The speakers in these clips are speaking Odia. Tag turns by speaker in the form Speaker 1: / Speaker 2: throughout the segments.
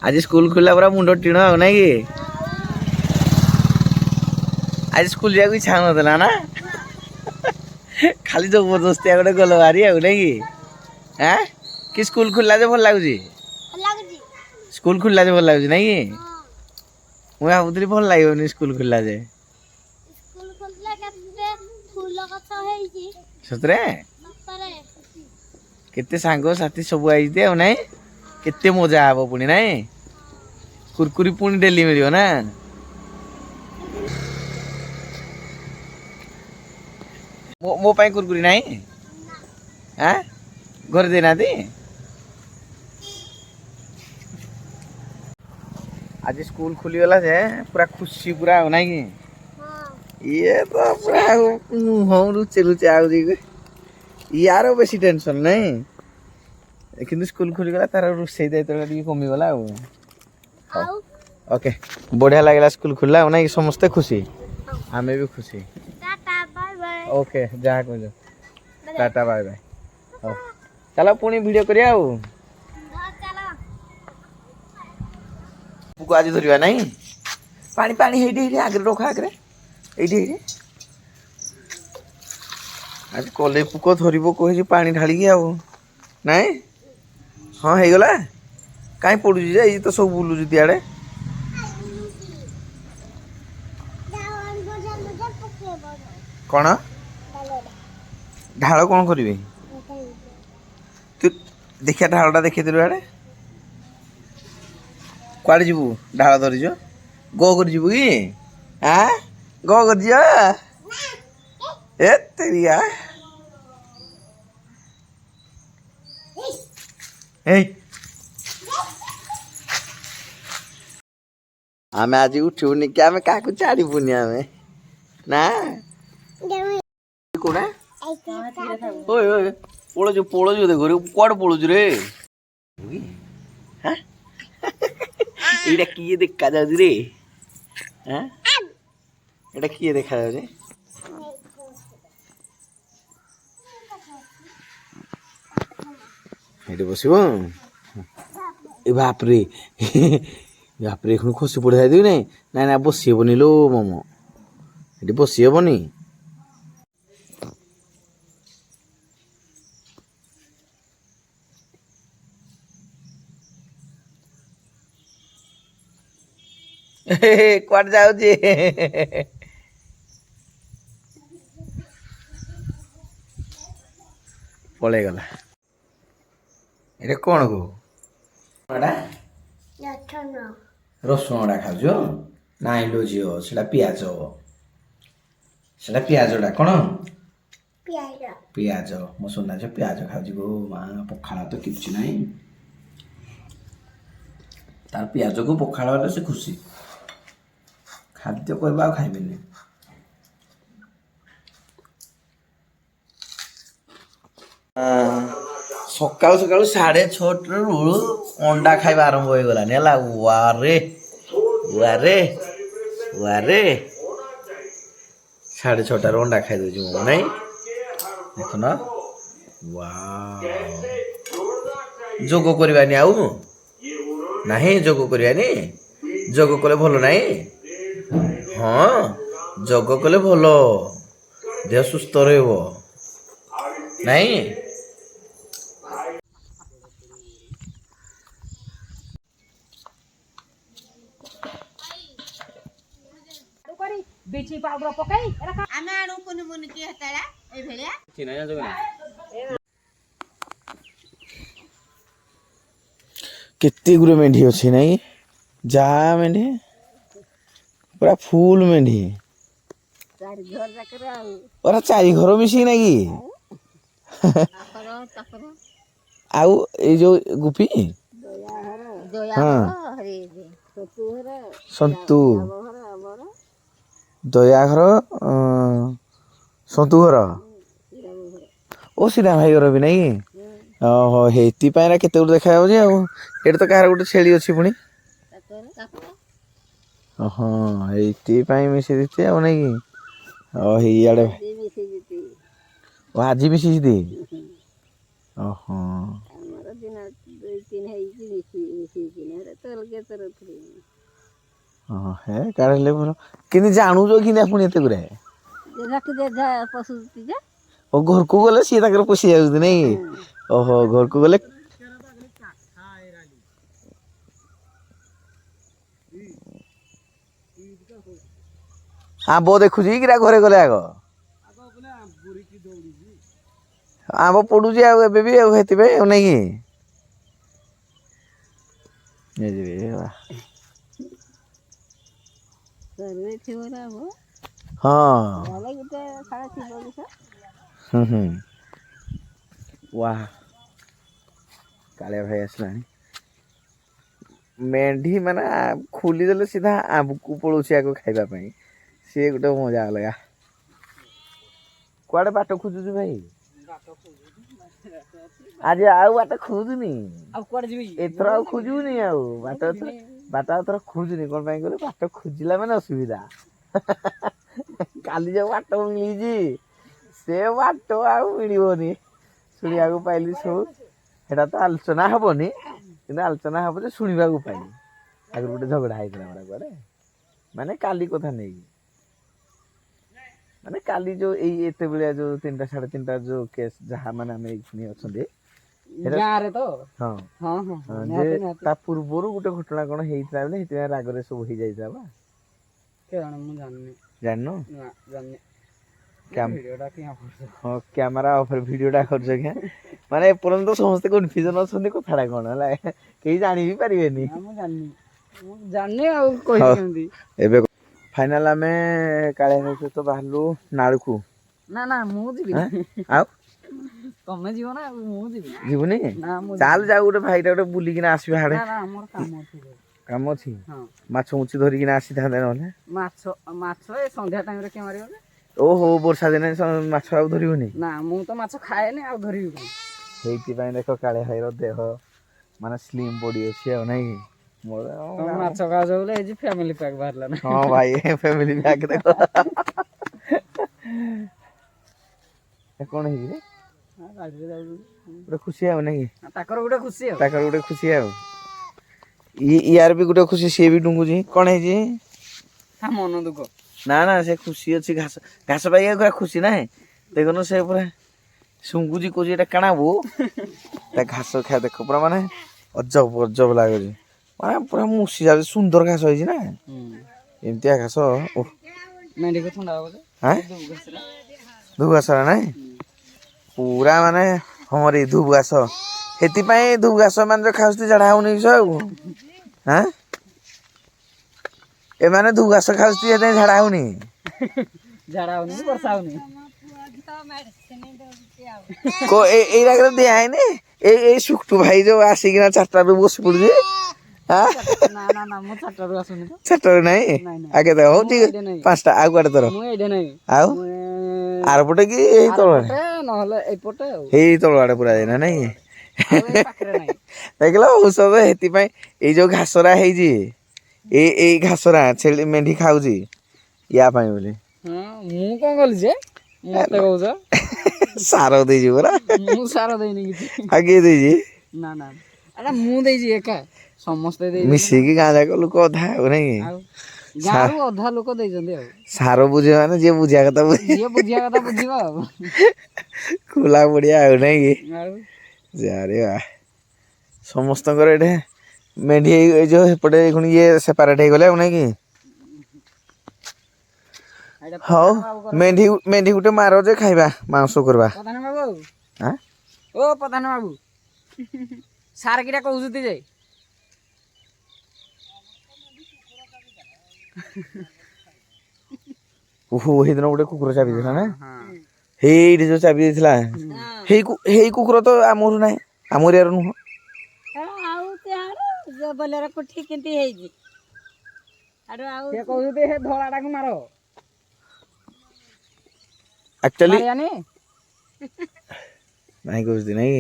Speaker 1: आज स्कूल खुला पूरा मुंड टीण आउ ना कि आज स्कूल जाक इच्छा ना ना खाली जबरदस्ती गोटे गल बारी आउ ना कि हाँ कि स्कूल खुला जे भल लगुच स्कूल खुला जे भल लगुच ना कि मुझे भावुली भल लगे स्कूल खुला जे सतरे केते सांग साथी सब आई ना केते मजा हम पुणी ना कुरकुरी पुणी डेली मिल ना मो पाई कुरकुरी ना हाँ घर देना आज स्कूल खुलीगला जे पूरा खुशी पूरा ना कि ये तो पूरा मुँह लुचे लुचे आगे यार बेसी टेंशन नहीं कि स्कूल खुलीगला तार रोसे दायित्व कमिगला ओके बढ़िया लगला स्कूल खुला ना कि समस्ते खुशी आम भी खुशी ओके जहाँ कह टाटा बाय बाय चलो पुणी वीडियो करिया पुक आज धरवा ना पानी पानी हेटी आगे रख आगे ये आज कले पुक धर कही पा ढाली ना हाँ हो गला कहीं पड़ू जे ये तो सब बुलूँ दियाड़े कौन ढाल कौन करी तू देखिया ढालटा देखी देलु आड़े कुआड़े जीवु ढाल धरीज गो कर जीवु कि हाँ गो कर तेरिया आमे आज उठूनी क्या आमे क्या छाड़बुनि आमे ना कोड़ा ओए ओए पळजु दे घरे कुआडे पळजु रे हां एटा किए देखा जाउछ रे हां एटा किए देखा जाउछ एटे बसिबो ए बाप रे खसी पड़ जाए ना ना ना बसबनी लो मोमो ये बसबनी कुआड जाऊ पलि गला ये कौन गो रसुण खाऊ ना लो झील से पिज से पिजटा कौन पिज मो सुना झील पिज खाऊ गो माँ पखाड़ तो किसी ना तार पिज को पखाड़ से खुशी खाद्य करवा खाइबेनि सकाल सकाल 6:30 अंडा खाइबा आरंभ हो गला नेला वारे वारे वारे 6:30 अंडा खाइ दउछु मो नै देखो न वाह जोग करबानी आउ नाही जोग करबानी जोग कले भलो नाही हाँ जोग कले भलो देह सुस्थ रहबो नहीं
Speaker 2: बेची पाउडर पकाई
Speaker 3: आमे आनु कोन मुन के हताला ए भेलिया
Speaker 1: चिना जा जगना केते गुरे मेंढी अछि नाही जा मेंढी पूरा फुल मेंढी
Speaker 3: चारि घर जाकर आउ
Speaker 1: पूरा 4 घर मिसी नाही
Speaker 3: तापर
Speaker 1: आउ ए जो गुपी
Speaker 3: दया हरे
Speaker 1: संतु दया घर संतु घर ओ सीधा भाई घर भी नहीं ओहो हेती पायरा केते गुड देखा जाउ जे एट तो कहार गुटे छेली अछि पुनी हाँ हेती पाई मिसी दिते आ नहीं ओ हे आडे ओ आजी मिसी दी ओहो
Speaker 3: हमर दिन 2-3 है मिसी मिसी किने तो
Speaker 1: ହଁ ହେ କାଢ଼ିଲେ ଭଲ କେମିତି ଜାଣୁଛ କି ପୁଣି ଏତେ ଗୁରା
Speaker 3: ପଶୁଛି ଯେ
Speaker 1: ଓ ଘରକୁ ଗଲେ ସିଏ ତାଙ୍କର ପଶି ଯାଉଛନ୍ତି ନାଇଁ ଓହୋ ଘରକୁ ଗଲେ ଆମ୍ବ ଦେଖୁଛି କିରା ଘରେ ଗଲେ ଆଗ ଆମ୍ବ ପଡୁଛି ଆଉ ଏବେ ବି ଆଉ ସେଥିପାଇଁ ଆଉ ନାଇଁ କି ହଁ ୱା କାଳିଆ ଭାଇ ଆସିଲାଣି ମେଣ୍ଢି ମାନେ ଖୋଲିଦେଲେ ସିଧା ଆମ୍ବକୁ ପଳଉଛି ଆଗ ଖାଇବା ପାଇଁ ସିଏ ଗୋଟେ ମଜା ଅଲଗା କୁଆଡେ ବାଟ ଖୋଜୁଛୁ ଭାଇ ଆଜି ଆଉ ବାଟ ଖୋଜୁନି
Speaker 3: ଆଉ କୁଆଡେ ଯିବି
Speaker 1: ଏଥର ଆଉ ଖୋଜିବୁନି ଆଉ ବାଟ ଏଥର ଖୋଜୁନି କଣ ପାଇଁ କହିଲେ ବାଟ ଖୋଜିଲା ମାନେ ଅସୁବିଧା କାଲି ଯୋଉ ବାଟ ମିଳିଛି ସେ ବାଟ ଆଉ ମିଳିବନି ଶୁଣିବାକୁ ପାଇଲି ସବୁ ସେଟା ତ ଆଲୋଚନା ହବନି କିନ୍ତୁ ଆଲୋଚନା ହବ ଯେ ଶୁଣିବାକୁ ପାଇଲି ଆଗରୁ ଗୋଟେ ଝଗଡା ହେଇଥିଲା ଗୋଟେ କୁଆଡେ ମାନେ କାଲି କଥା ନେଇକି ମାନେ କାଲି ଯୋଉ ଏଇ ଏତେ ବେଳିଆ ଯୋଉ 3ଟା 3:30 ଯୋଉ କେସ୍ ଯାହା ମାନେ ଆମେ ଏଇଖିଣି ଅଛନ୍ତି
Speaker 3: ଗାଁରେ ତ
Speaker 1: ହଁ ଯେ ତା ପୂର୍ବରୁ ଗୋଟେ ଘଟଣା କଣ ହେଇଥିଲା ବୋଲି ସେଥିପାଇଁ ରାଗରେ ସବୁ ହେଇଯାଇଥିଲା ବା
Speaker 3: ମୁଁ ଜାଣିନି
Speaker 1: ଜାଣିନୁ
Speaker 3: ଜାଣିନି
Speaker 1: ହଁ କ୍ୟାମେରା ଉପରେ ଭିଡିଓଟା କରୁଛ କି ମାନେ ଏପର୍ଯ୍ୟନ୍ତ ସମସ୍ତେ କନଫ୍ୟୁଜନ ଅଛନ୍ତି କଥାଟା କଣ ହେଲା କେହି ଜାଣି ବି ପାରିବେନି
Speaker 3: ମୁଁ ଜାଣିନି ଆଉ କହିବି କେମିତି
Speaker 1: ଏବେ ଫାଇନାଲ ଆମେ କାଳିଆ ଭାଇ ସହିତ ବାହାରିଲୁ ନାଳକୁ
Speaker 3: ନା ମୁଁ ଯିବିନି
Speaker 1: ଆଉ
Speaker 3: ତମେ ଯିବ ନା ମୁଁ ଯିବି
Speaker 1: ଯିବୁନି ଚାଲ ଯାଉ ଗୋଟେ ଭାଇଟା ଗୋଟେ ବୁଲିକିନା ଆସିବା ହାଡେ
Speaker 3: ଆମର କାମ ଅଛି
Speaker 1: କାମ ଅଛି ମାଛ ମୁଛି ଧରିକିନା ଆସିଥାନ୍ତେ ନହେଲେ
Speaker 3: ମାଛ ଏ ସନ୍ଧ୍ୟା ଟାଇମରେ କିଏ ମାରିବ
Speaker 1: ଓହୋ ବର୍ଷା ଦିନେ ମାଛ ଆଉ ଧରିବନି
Speaker 3: ନା ମୁଁ ତ ମାଛ ଖାଏନି ଆଉ ଧରିବି କଣ
Speaker 1: ସେଇଥିପାଇଁ ଦେଖ କାଳିଆ ଭାଇର ଦେହ ମାନେ ସ୍ଲିମ ବଡି ଅଛି ଆଉ ନାଇଁ କି
Speaker 3: ତମେ ମାଛ ଖାଉଛ ବୋଲି ହେଇଛି ଫ୍ୟାମିଲି ପ୍ୟାକ୍ ବାହାରିଲା ନା
Speaker 1: ହଁ ଭାଇ ଫ୍ୟାମିଲି ପ୍ୟାକ୍ ଦେଖ କଣ ହେଇଛି ଗୋଟେ ଖୁସି ଆଉ ନାଇଁ
Speaker 3: ତାଙ୍କର ଗୋଟେ ଖୁସି
Speaker 1: ଆଉ ୟାର ବି ଗୋଟେ ଖୁସି ସିଏ ବି ଡୁଙ୍ଗୁଛି କଣ ହେଇଛି
Speaker 3: ମନ ଦୁଃଖ
Speaker 1: ନା ସେ ଖୁସି ଅଛି ଘାସ ପାଇବାକୁ ପୁରା ଖୁସି ନାହିଁ ଦେଖୁନୁ ସେ ପୁରା ଶୁଙ୍ଗୁଛି କହୁଛି ଏଟା କାଣାବୁ ତା ଘାସ ଖାଇବା ଦେଖ ପୁରା ମାନେ ଅଜବ ଲାଗୁଛି ମାନେ ପୁରା ମୁସି ଯାଉଛି ସୁନ୍ଦର ଘାସ ହେଇଛି ନା ଏମିତିଆ ଘାସ ଧୁବ ଘାସ ନାଇଁ ପୁରା ମାନେ ହଁରେ ଧୁବ ଘାସ ସେଥିପାଇଁ ଧୁବ ଘାସ ମାନେ ଯୋଉ ଖାଉଛନ୍ତି ଝାଡା ହଉନି କିସ ଆଉ ଏମାନେ ଧୁବ ଘାସ ଖାଉଛନ୍ତି ସେଥିପାଇଁ ଝାଡା ହଉନି
Speaker 3: ବର୍ଷା ହଉନି
Speaker 1: ଏଇ ରାଗରେ ଦିଆ ହେଇନି ଏଇ ସୁକ୍ଟୁ ଭାଇ ଯୋଉ ଆସିକିନା 4ଟାରୁ ବସି ପଡୁଛି
Speaker 3: ନା ମୁଁ 4ଟାରୁ ଆସୁନି ତ
Speaker 1: 4ଟାରେ ନାଇଁ ଆଗେ ଦେଖ ହଉ ଠିକ 5ଟା ଆଉ କୁଆଡେ ତୋର
Speaker 3: ମୁଁ ଏଇଠି ନାହିଁ
Speaker 1: ଆଉ ଆରପଟେ କି ଏଇ ତଳ
Speaker 3: ନହେଲେ ଏଇପଟେ ଆଉ
Speaker 1: ଏଇ ତଳ ଆଡେ ପୁରା ଯାଇନା ନାଇଁ
Speaker 3: ପାଖରେ ନାହିଁ
Speaker 1: ଦେଖିଲ ଔଷଧ ସେଥିପାଇଁ ଏଇ ଯୋଉ ଘାସରା ହେଇଛି ଏଇ ଘାସରା ଛେଳି ମେଣ୍ଢି ଖାଉଛି ୟା ପାଇଁ ବୋଲି
Speaker 3: ମୁଁ କଣ କଲି ଯେ ମତେ କହୁଛ
Speaker 1: ସାର ଦେଇଛି ପରା
Speaker 3: ମୁଁ ସାର ଦେଇନି କିଛି
Speaker 1: ଆଉ କିଏ ଦେଇଛି
Speaker 3: ନା ମୁଁ ଦେଇଛି ଏକା ସମସ୍ତେ
Speaker 1: ମିଶିକି ଗାଁ ଯାକ ଲୋକ ଅଧା ଆଉ ନାଇଁ
Speaker 3: ଗାଁରୁ ଅଧା ଲୋକ ଦେଇଛନ୍ତି ଆଉ
Speaker 1: ସାର ବୁଝିବ ମାନେ ଯିଏ ବୁଝିବା କଥା
Speaker 3: ଯିଏ ବୁଝିବା କଥା ବୁଝିବ ଆଉ
Speaker 1: ଖୋଲା ପଡିଆ ଆଉ ନାଇଁ କି ଯାରେ ସମସ୍ତଙ୍କର ଏଠେ ମେଣ୍ଢି ଏଇ ଯୋଉ ସେପଟେ ଇଏ ସେପାରେଟ ହେଇଗଲେ ଆଉ ନାଇଁ କି ହଉ ମେଣ୍ଢି ଗୋଟେ ମାର ଯେ ଖାଇବା ମାଂସ କରିବା
Speaker 3: ପ୍ରଧାନ ବାବୁ ସାର କିଟା କହୁଛନ୍ତି ଯେ
Speaker 1: ଓହୋ ସେଇଦିନ ଗୋଟେ କୁକୁର ଚାବି ଦେଇଥିଲା ନା ହେଇଠି ଯୋଉ ଚାବି ଦେଇଥିଲା ହେଇ କୁକୁର ତ ଆମର ନାହିଁ ଆମ ଏରିଆର ନୁହଁ
Speaker 3: ବଲର କୋଠି କେମିତି ହେଇଛି କହୁଛନ୍ତି ଧଳା ଟାକୁ ମାର
Speaker 1: ଆକ୍ଚୁଆଲି ନାଇଁ କହୁଛି ନାଇଁ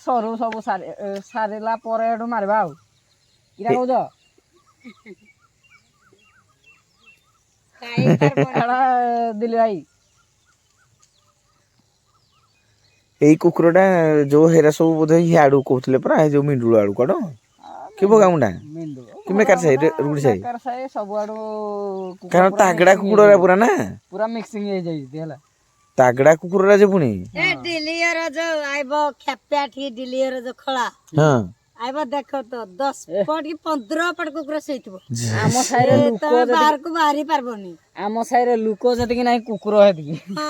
Speaker 3: ସରୁ ସବୁ ସାରିଲା ପରେ ଏଠୁ ମାରିବା ଆଉ କିରା କହୁଛ ଦିଲ୍ଲୀ ଭାଇ
Speaker 1: ଏଇ କୁକୁର ଟା ଯୋଉ ହେରା ସବୁ ବୋଧେ ଆଡୁ କହୁଥିଲେ ପରା ଏଇ ଯୋଉ ମିଣ୍ଡୁଳ ଆଡୁ କଡ କି ବଗା ମୁଣ୍ଡା
Speaker 3: ମିନ୍ଦୁ
Speaker 1: କି ମେକାର ସାହି ରୁଗୁଡ଼ି ସାହି
Speaker 3: ବେକାର ସାହି ସବୁଆଡୁ
Speaker 1: କାରଣ ତାଗଡ଼ା କୁକୁଡ଼ରା ପୁରା ନା
Speaker 3: ପୁରା ମିକ୍ସିଂ ହେଇଯାଇଛି ହେଲା
Speaker 1: ତାଗଡ଼ା କୁକୁରରା ଯେ ପୁଣି
Speaker 2: ଏ ଡିଲିୟର ଯୋଉ ଆଇବ ଖେପିଆ ଠିକି ଡିଲିୟର ଯୋଉ ଖଳା
Speaker 1: ହଁ
Speaker 2: ଆଇବ ଦେଖ ତ 10 ପଟ କି 15 ପଟ କୁକୁର ସେଇଥିବ
Speaker 3: ଆମ ସାହିରେ ଲୋକ
Speaker 2: ତମେ ବାହାରକୁ ବାହାରି ପାରବନି
Speaker 3: ଆମ ସାହିରେ ଲୋକ ଯେତିକି ନାହିଁ କୁକୁର ସେତିକି
Speaker 2: ହଁ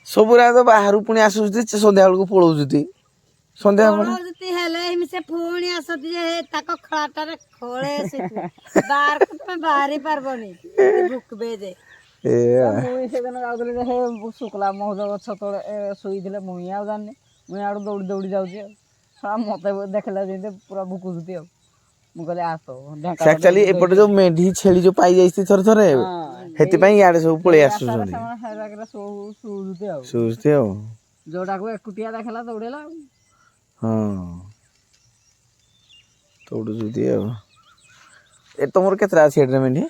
Speaker 1: ସବୁରା ତ ବାହାରୁ ପୁଣି ଆସୁଛନ୍ତି ସନ୍ଧ୍ୟା ବେଳକୁ ପଳଉଛନ୍ତି ସନ୍ଧ୍ୟା ପରେ
Speaker 2: ପଳଉଛନ୍ତି ହେଲେ ଏମିତି ସେ ପୁଣି ଆସନ୍ତି ଯେ ତାଙ୍କ ଖଳାଟାରେ ଖଳେ ସେଇଥିବ ବାହାରକୁ ତମେ ବାହାରି ପାରବନି ଭୁକବେ ଯେ
Speaker 1: ଏ
Speaker 3: ମୁଇଁ ସେଦିନ ଯାଉଥିଲି ଯେ ହେ ଶୁକ୍ଲା ମହୁଜ ଗଛ ତଳେ ଶୋଇଥିଲେ ମୁଇଁ ଆଉ ଜାଣିନି ମୁଇଁ ଆଡୁ ଦୌଡ଼ି ଦୌଡ଼ି ଯାଉଛି ଆଉ ମତେ ଦେଖିଲା ଯେମିତି ପୁରା ଭୁକୁଛନ୍ତି ଆଉ ମୁଁ କହିଲି ଆସ
Speaker 1: ସେ ଆକ୍ଚୁଆଲି ଏପଟେ ଯୋଉ ମେଣ୍ଢି ଛେଳି ଯୋଉ ପାଇ ଯାଇଛି ଥରେ ଥରେ ସେଥିପାଇଁ ଇଆଡେ ସବୁ ପଳେଇ ଆସୁଛନ୍ତି
Speaker 3: ଶୁଣୁଛନ୍ତି ଆଉ
Speaker 1: ଶୁଣୁଛି ଆଉ
Speaker 3: ଯୋଉଟାକୁ ଏକୁଟିଆ ଦେଖିଲା ଦୌଡେଇଲା ଆଉ
Speaker 1: ହଁ ଦୌଡୁଛନ୍ତି ଆଉ ଏ ତମର କେତେଟା ଅଛି ଏଠାରେ ମେଣ୍ଢି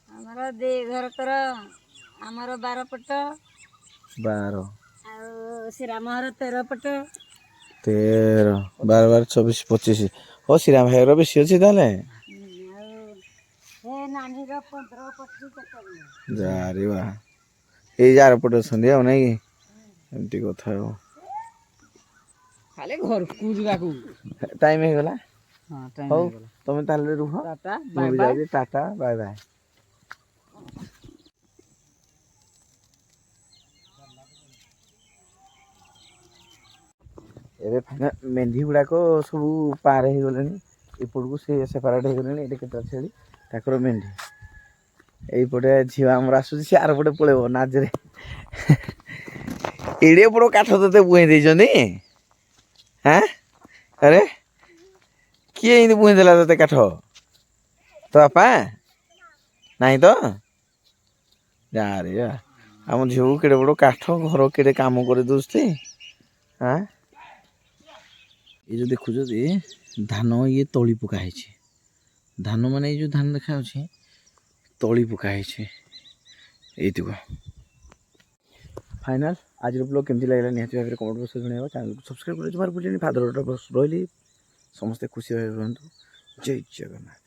Speaker 2: ଆମର ଦି ଘରକର ଆମର 12 ପଟ
Speaker 1: 12
Speaker 2: ଆଉ ଶ୍ରୀରାମ ଘର 13 ପଟ
Speaker 1: 13 12 12 24 25 ଓ ଶ୍ରୀରାମ ଭାଇର ବେଶୀ ଅଛି ତାହେଲେ
Speaker 2: ଆଉ ଏ ନାନୀର 15 ପଟ କେତେ
Speaker 1: ଯାରେ ବା ଏଇ ଯାର ପଟେ ଅଛନ୍ତି ଆଉ ନାଇଁ କି ଏମିତି କଥା ଆଉ
Speaker 3: ଖାଲି ଘରକୁ ଯିବାକୁ
Speaker 1: ଟାଇମ ହେଇଗଲା
Speaker 3: ହଁ ଟାଇମ୍
Speaker 1: ହଉ
Speaker 3: ହେଇଗଲା
Speaker 1: ତମେ ତାହେଲେ ରୁହ
Speaker 3: ଟାଟା
Speaker 1: ମୁଁ
Speaker 3: ବାଏ
Speaker 1: ବି
Speaker 3: ବାଏ
Speaker 1: ଯାଉଛି ଟାଟା ବାଏ ବାଏ ଏବେ ମେଣ୍ଢି ଗୁଡାକ ସବୁ ପାର ହେଇଗଲେଣି ଏପଟକୁ ସେ ସେପାରେଟ ହେଇଗଲେଣି ଏଠି କେତେଟା ଛେଳି ତାଙ୍କର ମେଣ୍ଢି ଏଇପଟେ ଝିଅ ଆମର ଆସୁଛି ସେ ଆର ପଟେ ପଳେଇବ ନାଜରେ ଏଡେ ବଡ କାଠ ତତେ ବୁହେଇ ଦେଇଛନ୍ତି ହାଁ ଆରେ କିଏ ଏମିତି ବୁହେଇ ଦେଲା ତତେ କାଠ ତୋ ବାପା ନାହିଁ ତ ଯାରେ ଯା ଆମ ଝିଅକୁ କେଡ଼େ ବଡ଼ କାଠ ଘର କେଡ଼େ କାମ କରି ଦଉଛି ହାଁ ଏ ଯେଉଁ ଦେଖୁଛନ୍ତି ଧାନ ଇଏ ତଳି ପକା ହେଇଛି ଧାନ ମାନେ ଏଇ ଯେଉଁ ଧାନ ଦେଖାଯାଉଛି ତଳି ପକା ହେଇଛି ଏଇତିକ फाइनाल आज ब्लॉग केमती लगे निहाती भाव में कमेंट बक्स जन चैनल को सब्सक्राइब कर जमार भूलें फादर रही समस्ते खुशी रही जय जगन्नाथ।